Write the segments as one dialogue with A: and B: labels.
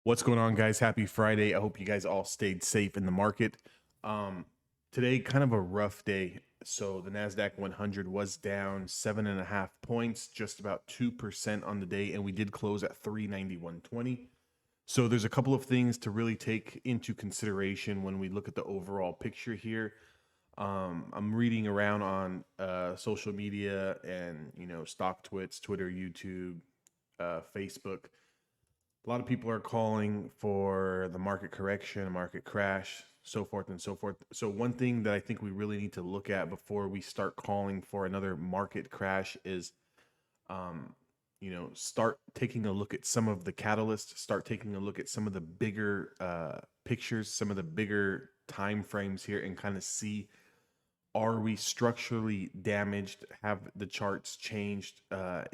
A: What's going on, guys? Happy Friday. I hope you guys all stayed safe in the market. Today, kind of a rough day. So the NASDAQ 100 was down 7.5 points, just about 2% on the day, and we did close at 391.20. So there's a couple of things to really take into consideration when we look at the overall picture here. I'm reading around on social media and stock twits, Twitter, YouTube, Facebook. A lot of people are calling for the market correction, a market crash, so forth and so forth. So one thing that I think we really need to look at before we start calling for another market crash is, start taking a look at some of the catalysts, start taking a look at some of the bigger pictures, some of the bigger time frames here, and kind of see, are we structurally damaged? Have the charts changed?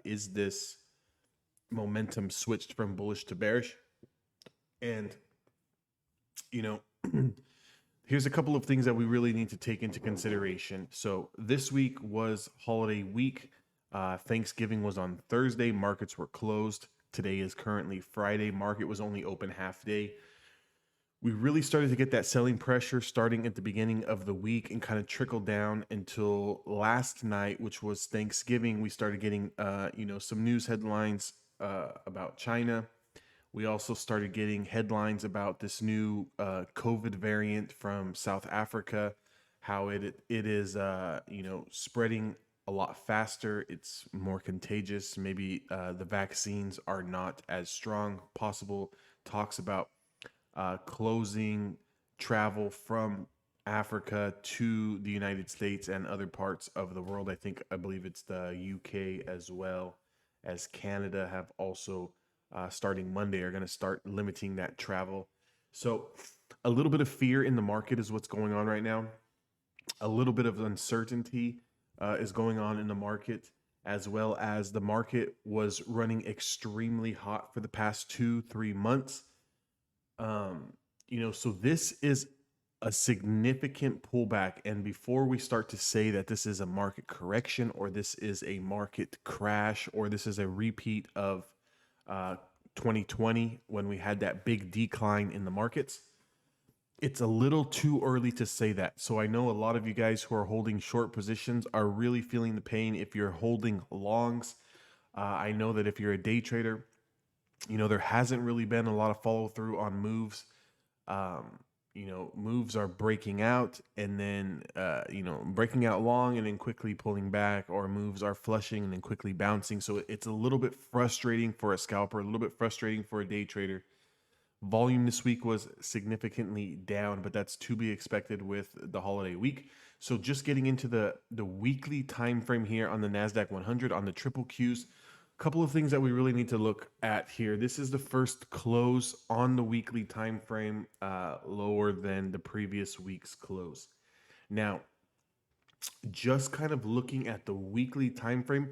A: Is this momentum switched from bullish to bearish? And here's a couple of things that we really need to take into consideration. So this week was holiday week. Thanksgiving was on Thursday. Markets were closed. Today is currently Friday. Market was only open half day. We really started to get that selling pressure starting at the beginning of the week and kind of trickled down until last night, which was Thanksgiving. We started getting, some news headlines about China. We also started getting headlines about this new COVID variant from South Africa, how it is, spreading a lot faster. It's more contagious. Maybe the vaccines are not as strong. Possible talks about closing travel from Africa to the United States and other parts of the world. I believe it's the UK as well as Canada have also starting Monday are going to start limiting that travel. So a little bit of fear in the market is what's going on right now. A little bit of uncertainty is going on in the market, as well as the market was running extremely hot for the past 2-3 months. So this is a significant pullback. And before we start to say that this is a market correction or this is a market crash or this is a repeat of 2020 when we had that big decline in the markets, it's a little too early to say that. So I know a lot of you guys who are holding short positions are really feeling the pain if you're holding longs. I know that if you're a day trader, there hasn't really been a lot of follow through on moves. Moves are breaking out and then, breaking out long and then quickly pulling back, or moves are flushing and then quickly bouncing. So it's a little bit frustrating for a scalper, a little bit frustrating for a day trader. Volume this week was significantly down, but that's to be expected with the holiday week. So just getting into the weekly time frame here on the NASDAQ 100 on the triple Qs. Couple of things that we really need to look at here. This is the first close on the weekly time frame lower than the previous week's close. Now, just kind of looking at the weekly time frame,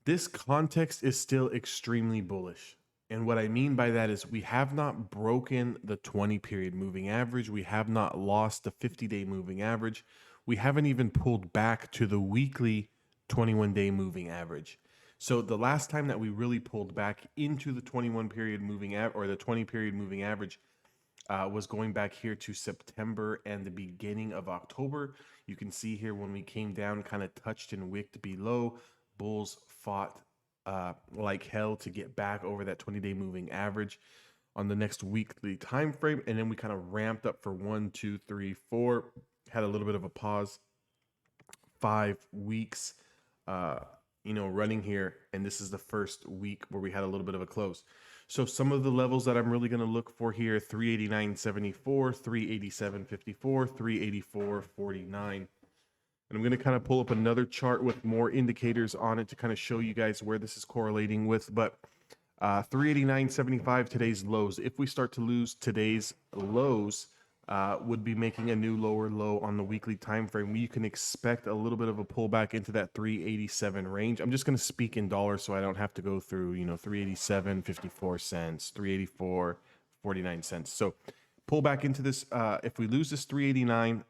A: this context is still extremely bullish. And what I mean by that is we have not broken the 20-period moving average. We have not lost the 50-day moving average. We haven't even pulled back to the weekly 21-day moving average. So the last time that we really pulled back into the 21-period moving or the 20-period moving average was going back here to September and the beginning of October. You can see here when we came down, kind of touched and wicked below. Bulls fought like hell to get back over that 20-day moving average on the next weekly time frame, and then we kind of ramped up for 1, 2, 3, 4. Had a little bit of a pause. 5 weeks. Running here, and this is the first week where we had a little bit of a close. So some of the levels that I'm really going to look for here: 389.74, 387.54, 384.49. And I'm going to kind of pull up another chart with more indicators on it to kind of show you guys where this is correlating with. But 389.75, today's lows. If we start to lose today's lows, would be making a new lower low on the weekly time frame. You can expect a little bit of a pullback into that 387 range. I'm just going to speak in dollars so I don't have to go through 387.54 cents, 384.49 cents. So pull back into this. If we lose this 389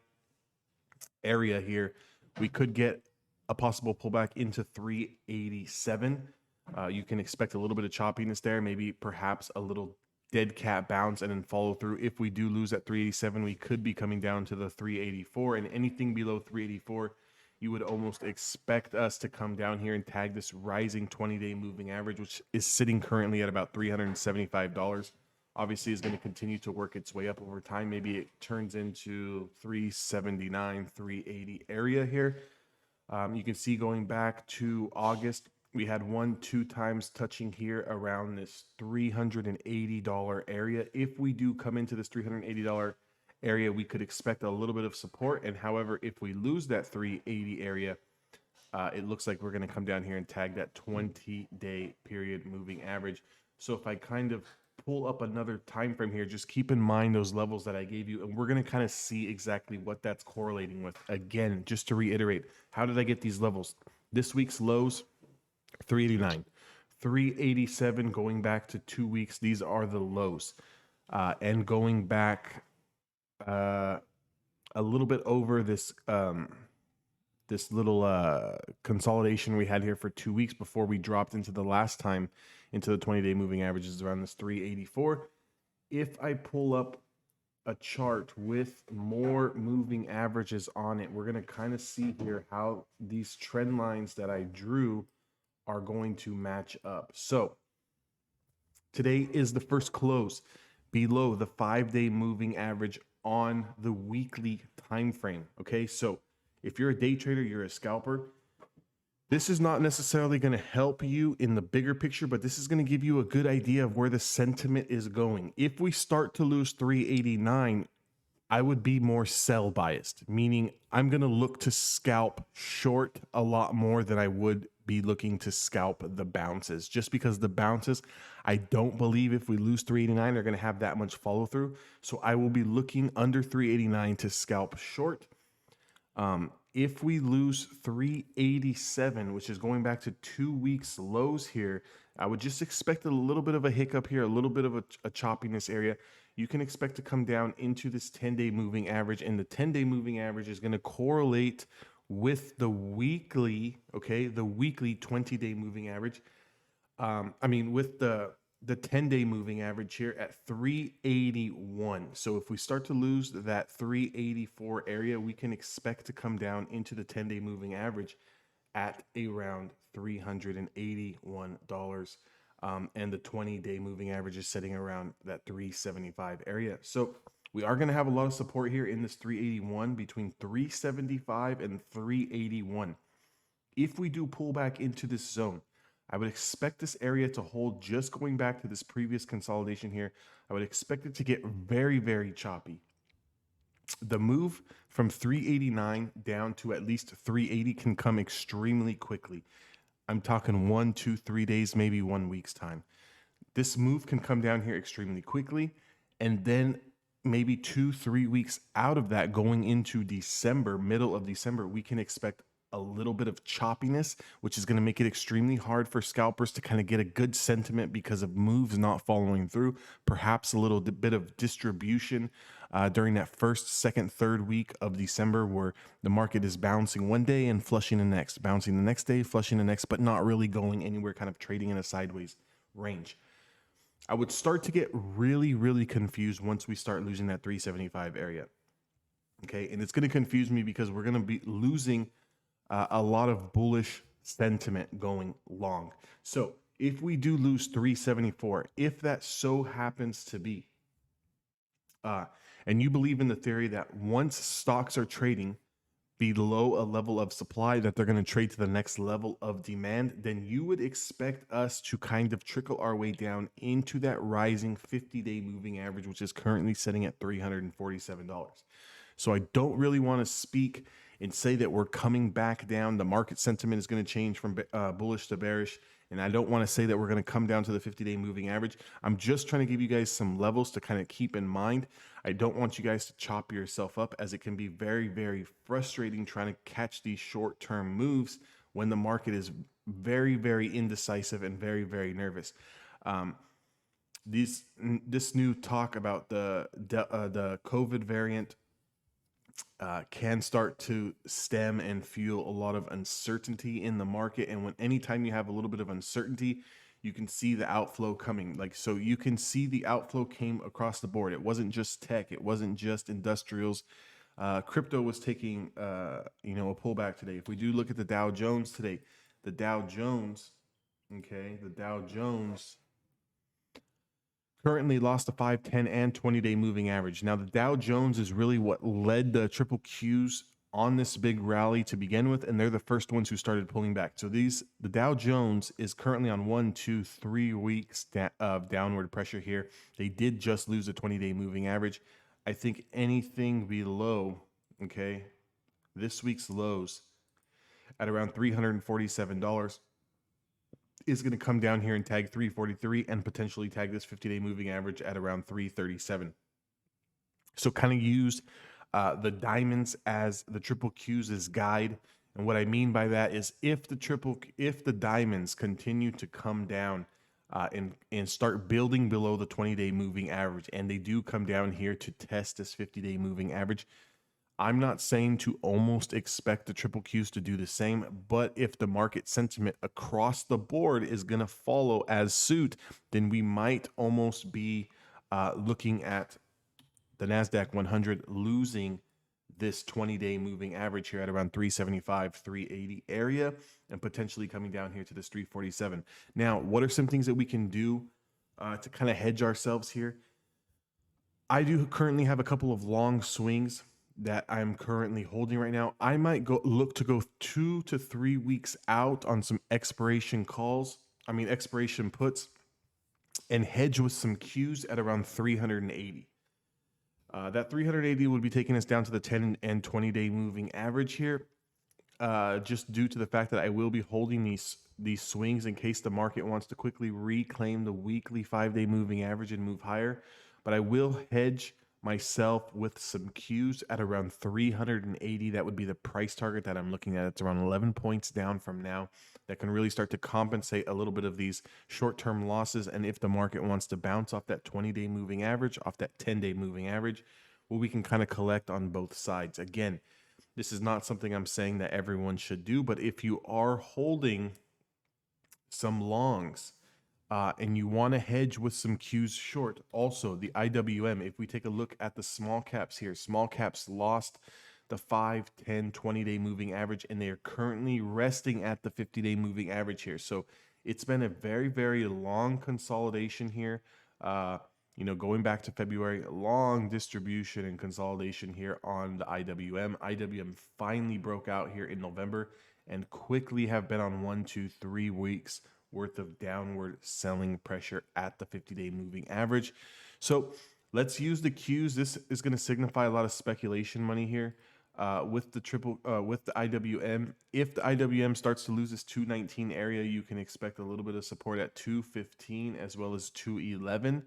A: area here, we could get a possible pullback into 387. You can expect a little bit of choppiness there, maybe perhaps a little dead cat bounce and then follow through. If we do lose at 387, we could be coming down to the 384, and anything below 384, you would almost expect us to come down here and tag this rising 20-day moving average, which is sitting currently at about $375. Obviously is going to continue to work its way up over time. Maybe it turns into 379, 380 area here. You can see going back to August, we had 1-2 times touching here around this $380 area. If we do come into this $380 area, we could expect a little bit of support. And however, if we lose that 380 area, it looks like we're going to come down here and tag that 20-day period moving average. So if I kind of pull up another time frame here, just keep in mind those levels that I gave you, and we're going to kind of see exactly what that's correlating with. Again, just to reiterate, how did I get these levels? This week's lows, 389, 387 going back to 2 weeks. These are the lows. And going back a little bit over this this little consolidation we had here for 2 weeks before we dropped into the last time into the 20-day moving averages around this 384. If I pull up a chart with more moving averages on it, we're going to kind of see here how these trend lines that I drew are going to match up. So today is the first close below the 5-day moving average on the weekly time frame. Okay, so if you're a day trader, you're a scalper, this is not necessarily going to help you in the bigger picture, but this is going to give you a good idea of where the sentiment is going. If we start to lose 389, I would be more sell biased, meaning I'm going to look to scalp short a lot more than I would be looking to scalp the bounces, just because the bounces, I don't believe if we lose 389, they're going to have that much follow through. So I will be looking under 389 to scalp short. If we lose 387, which is going back to 2 weeks lows here, I would just expect a little bit of a hiccup here, a little bit of a choppiness area. You can expect to come down into this 10-day moving average, and the 10-day moving average is going to correlate with the weekly, okay, the weekly 20-day moving average. With the 10-day moving average here at 381. So if we start to lose that 384 area, we can expect to come down into the 10-day moving average at around $381. And the 20-day moving average is sitting around that 375 area. So we are going to have a lot of support here in this 381, between 375 and 381. If we do pull back into this zone, I would expect this area to hold. Just going back to this previous consolidation here, I would expect it to get very, very choppy. The move from 389 down to at least 380 can come extremely quickly. I'm talking 1, 2, 3 days, maybe 1 week's time. This move can come down here extremely quickly, and then maybe 2-3 weeks out of that, going into December, middle of December, we can expect a little bit of choppiness, which is going to make it extremely hard for scalpers to kind of get a good sentiment because of moves not following through. Perhaps a little bit of distribution during that first, second, third week of December, where the market is bouncing one day and flushing the next, bouncing the next day, flushing the next, but not really going anywhere, kind of trading in a sideways range. I would start to get really, really confused once we start losing that 375 area. Okay, and it's going to confuse me because we're going to be losing a lot of bullish sentiment going long. So if we do lose 374, if that so happens to be, and you believe in the theory that once stocks are trading below a level of supply, that they're going to trade to the next level of demand, then you would expect us to kind of trickle our way down into that rising 50-day moving average, which is currently sitting at $347. So I don't really want to speak and say that we're coming back down. The market sentiment is going to change from bullish to bearish. And I don't want to say that we're going to come down to the 50-day moving average. I'm just trying to give you guys some levels to kind of keep in mind. I don't want you guys to chop yourself up, as it can be very, very frustrating trying to catch these short-term moves when the market is very, very indecisive and very, very nervous. This new talk about the COVID variant can start to stem and fuel a lot of uncertainty in the market. And anytime you have a little bit of uncertainty, you can see the outflow coming. Like, so you can see the outflow came across the board. It wasn't just tech. It wasn't just industrials. Crypto was taking, a pullback today. If we do look at the Dow Jones today, the Dow Jones, the Dow Jones currently lost the 5, 10, and 20-day moving average. Now, the Dow Jones is really what led the triple Qs on this big rally to begin with, and they're the first ones who started pulling back. So the Dow Jones is currently on 1, 2, 3 weeks of downward pressure here. They did just lose the 20-day moving average. I think anything below, this week's lows at around $347 is going to come down here and tag 343 and potentially tag this 50-day moving average at around 337. So kind of use the diamonds as the triple Qs as guide. And what I mean by that is if the diamonds continue to come down and start building below the 20-day moving average, and they do come down here to test this 50-day moving average, I'm not saying to almost expect the triple Qs to do the same, but if the market sentiment across the board is going to follow as suit, then we might almost be looking at the NASDAQ 100 losing this 20-day moving average here at around 375, 380 area and potentially coming down here to this 347. Now, what are some things that we can do to kind of hedge ourselves here? I do currently have a couple of long swings that I'm currently holding right now. I might look to go 2 to 3 weeks out on some expiration puts, and hedge with some Qs at around 380. That 380 would be taking us down to the 10 and 20-day moving average here, just due to the fact that I will be holding these swings in case the market wants to quickly reclaim the weekly 5-day moving average and move higher. But I will hedge myself with some Qs at around 380. That would be the price target that I'm looking at. It's around 11 points down from now. That can really start to compensate a little bit of these short-term losses. And if the market wants to bounce off that 20-day moving average, off that 10-day moving average, well, we can kind of collect on both sides. Again, this is not something I'm saying that everyone should do, but if you are holding some longs, and you want to hedge with some Qs short. Also, the IWM, if we take a look at the small caps here, small caps lost the 5, 10, 20-day moving average, and they are currently resting at the 50-day moving average here. So it's been a very, very long consolidation here. Going back to February, long distribution and consolidation here on the IWM. IWM finally broke out here in November and quickly have been on 1, 2, 3 weeks worth of downward selling pressure at the 50-day moving average. So let's use the Qs. This is going to signify a lot of speculation money here with the IWM. If the IWM starts to lose this 219 area, you can expect a little bit of support at 215 as well as 211.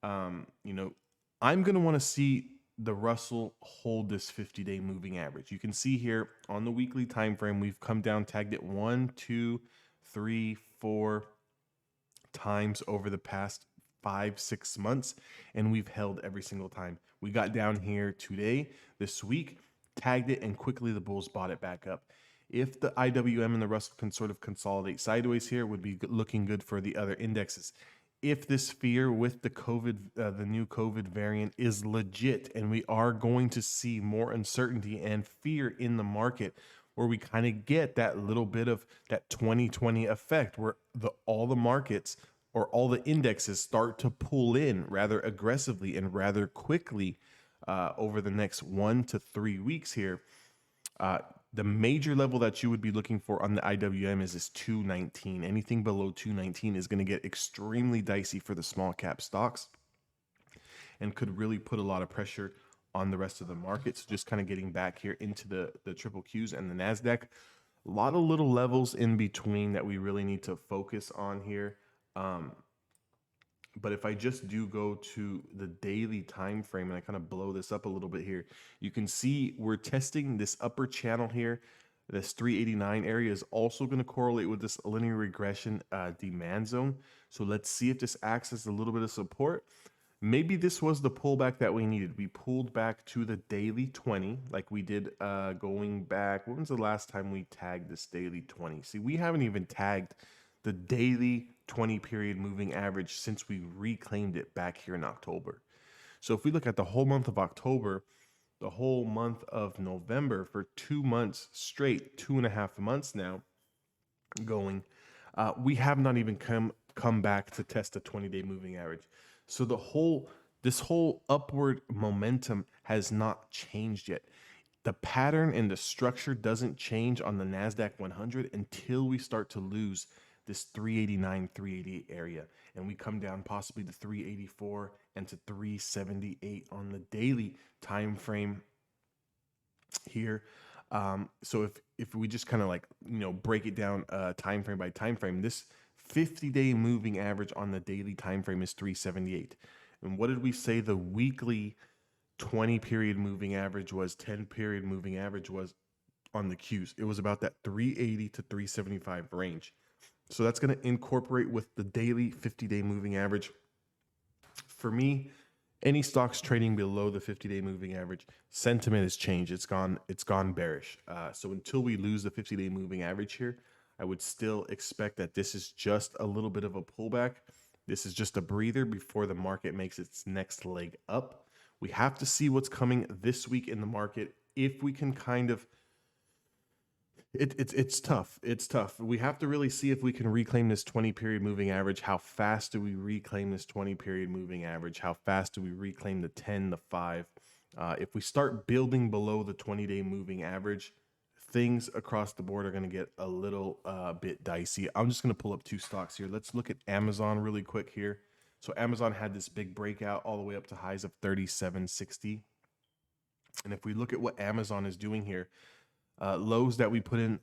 A: I'm going to want to see the Russell hold this 50-day moving average. You can see here on the weekly time frame, we've come down, tagged it 1, 2, 3, 4 times over the past 5, 6 months, and we've held every single time. We got down here today, this week, tagged it, and quickly the bulls bought it back up. If the IWM and the Russell can sort of consolidate sideways here, would be looking good for the other indexes. If this fear with the new COVID variant is legit, and we are going to see more uncertainty and fear in the market, where we kind of get that little bit of that 2020 effect where all the markets or all the indexes start to pull in rather aggressively and rather quickly over the next 1 to 3 weeks here. The major level that you would be looking for on the IWM is this 219. Anything below 219 is going to get extremely dicey for the small cap stocks and could really put a lot of pressure on the rest of the market. So just kind of getting back here into the triple Qs and the NASDAQ. A lot of little levels in between that we really need to focus on here. But if I just do go to the daily time frame and I kind of blow this up a little bit here, you can see we're testing this upper channel here. This 389 area is also going to correlate with this linear regression demand zone. So let's see if this acts as a little bit of support. Maybe this was the pullback that we needed. We pulled back to the daily 20 like we did going back. When was the last time we tagged this daily 20? See, we haven't even tagged the daily 20 period moving average since we reclaimed it back here in October. So if we look at the whole month of October, the whole month of November, for 2 months straight, 2.5 months now going, we have not even come back to test a 20-day moving average. So this whole upward momentum has not changed yet. The pattern and the structure doesn't change on the NASDAQ 100 until we start to lose this 389, 388 area. And we come down possibly to 384 and to 378 on the daily time frame here. So if we just kind of like, break it down time frame by time frame, this 50-day moving average on the daily time frame is 378. And what did we say the weekly 20 period moving average was, 10 period moving average was on the Qs? It was about that 380 to 375 range. So that's going to incorporate with the daily 50-day moving average. For me, any stocks trading below the 50-day moving average, sentiment has changed. It's gone bearish. So until we lose the 50-day moving average here, I would still expect that this is just a little bit of a pullback. This is just a breather before the market makes its next leg up. We have to see what's coming this week in the market. If we can kind of, it's tough. It's tough. We have to really see if we can reclaim this 20 period moving average. How fast do we reclaim this 20 period moving average? How fast do we reclaim the 10, the 5? If we start building below the 20-day moving average, things across the board are going to get a little bit dicey. I'm just going to pull up two stocks here. Let's look at Amazon really quick here. So Amazon had this big breakout all the way up to highs of 37.60. And if we look at what Amazon is doing here, lows that we put in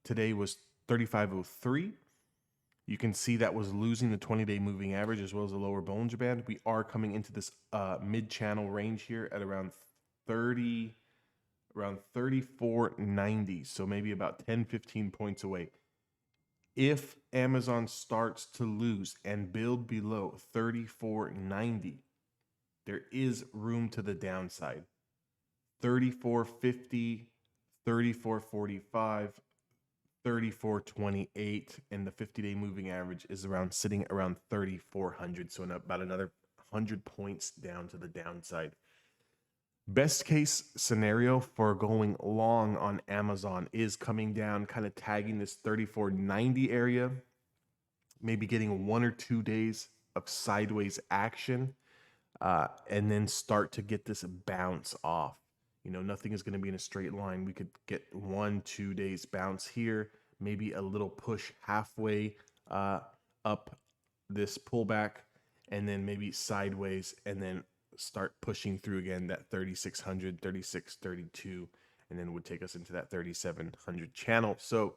A: today was 35.03. You can see that was losing the 20-day moving average as well as the lower Bollinger Band. We are coming into this mid-channel range here at around 34.90. So maybe about 10, 15 points away. If Amazon starts to lose and build below 34.90, there is room to the downside. 34.50, 34.45, 34.28, and the 50-day moving average is sitting around 3,400. So about another 100 points down to the downside. Best case scenario for going long on Amazon is coming down, kind of tagging this 34.90 area, maybe getting 1 or 2 days of sideways action, and then start to get this bounce off. Nothing is going to be in a straight line. We could get 1-2 days bounce here, maybe a little push halfway up this pullback, and then maybe sideways, and then start pushing through again that 3,600, 3632, and then would take us into that 3,700 channel. So,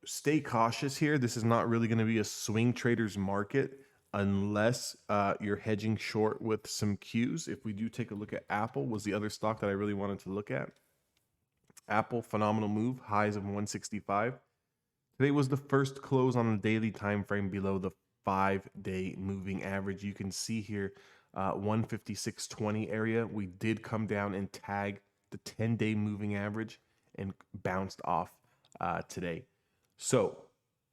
A: stay cautious here. This is not really going to be a swing trader's market unless you're hedging short with some Qs. If we do take a look at Apple, was the other stock that I really wanted to look at. Apple, phenomenal move, highs of 165. Today was the first close on the daily time frame below the 5-day moving average. You can see here 156.20 area. We did come down and tag the 10-day moving average and bounced off today. So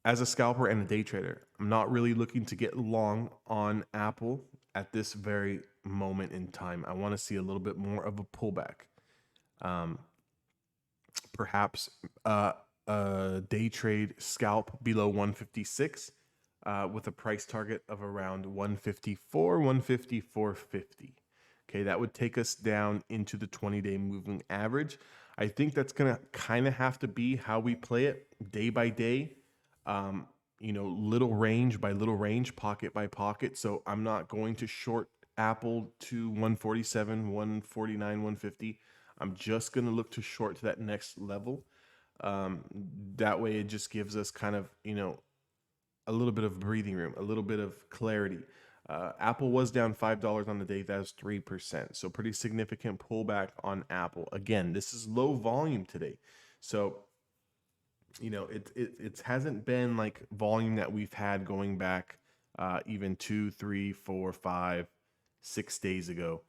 A: as a scalper and a day trader, I'm not really looking to get long on Apple at this very moment in time. I want to see a little bit more of a pullback. Perhaps a day trade scalp below 156 with a price target of around 154, 154.50. Okay, that would take us down into the 20-day moving average. I think that's going to kind of have to be how we play it day by day. Little range by little range, pocket by pocket. So I'm not going to short Apple to 147, 149, 150. I'm just going to look to short to that next level. That way it just gives us kind of, a little bit of breathing room, a little bit of clarity. Apple was down $5 on the day. That was 3%. So pretty significant pullback on Apple. Again, this is low volume today. So, it hasn't been like volume that we've had going back even 2, 3, 4, 5, 6 days ago.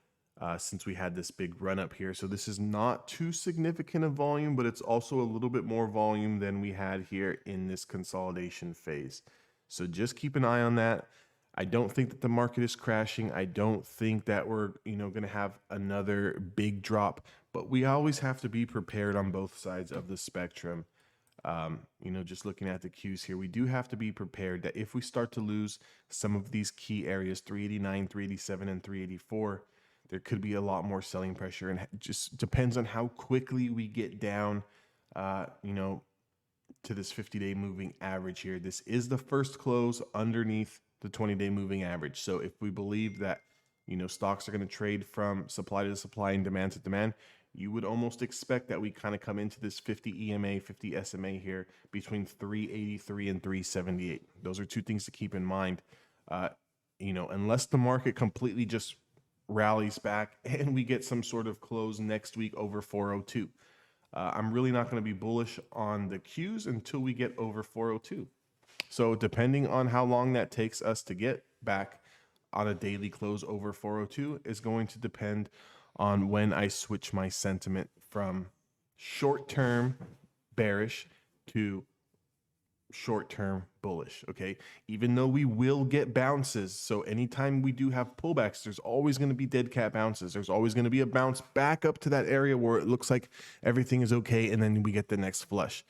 A: since we had this big run up here. So this is not too significant of volume, but it's also a little bit more volume than we had here in this consolidation phase. So just keep an eye on that. I don't think that the market is crashing. I don't think that we're, going to have another big drop, but we always have to be prepared on both sides of the spectrum. Just looking at the cues here, we do have to be prepared that if we start to lose some of these key areas, 389, 387, and 384, there could be a lot more selling pressure, and it just depends on how quickly we get down, to this 50-day moving average here. This is the first close underneath the 20-day moving average. So if we believe that, stocks are going to trade from supply to supply and demand to demand, you would almost expect that we kind of come into this 50 EMA, 50 SMA here between 383 and 378. Those are two things to keep in mind. Unless the market completely just rallies back and we get some sort of close next week over 402. I'm really not going to be bullish on the Qs until we get over 402. So depending on how long that takes us to get back on a daily close over 402 is going to depend on when I switch my sentiment from short-term bearish to short-term bullish. Okay, even though we will get bounces, so anytime we do have pullbacks, there's always going to be dead cat bounces. There's always going to be a bounce back up to that area where it looks like everything is okay, and then we get the next flush.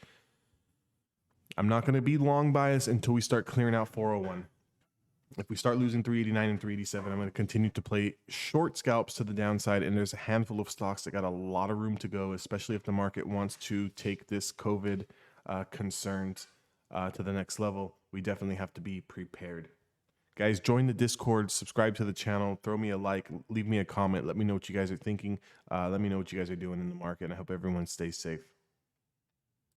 A: I'm not going to be long biased until we start clearing out 401. If we start losing 389 and 387, I'm going to continue to play short scalps to the downside, and there's a handful of stocks that got a lot of room to go, especially if the market wants to take this COVID concerns to the next level. We definitely have to be prepared. Guys, join the Discord, subscribe to the channel, throw me a like, leave me a comment. Let me know what you guys are thinking. Let me know what you guys are doing in the market, and I hope everyone stays safe.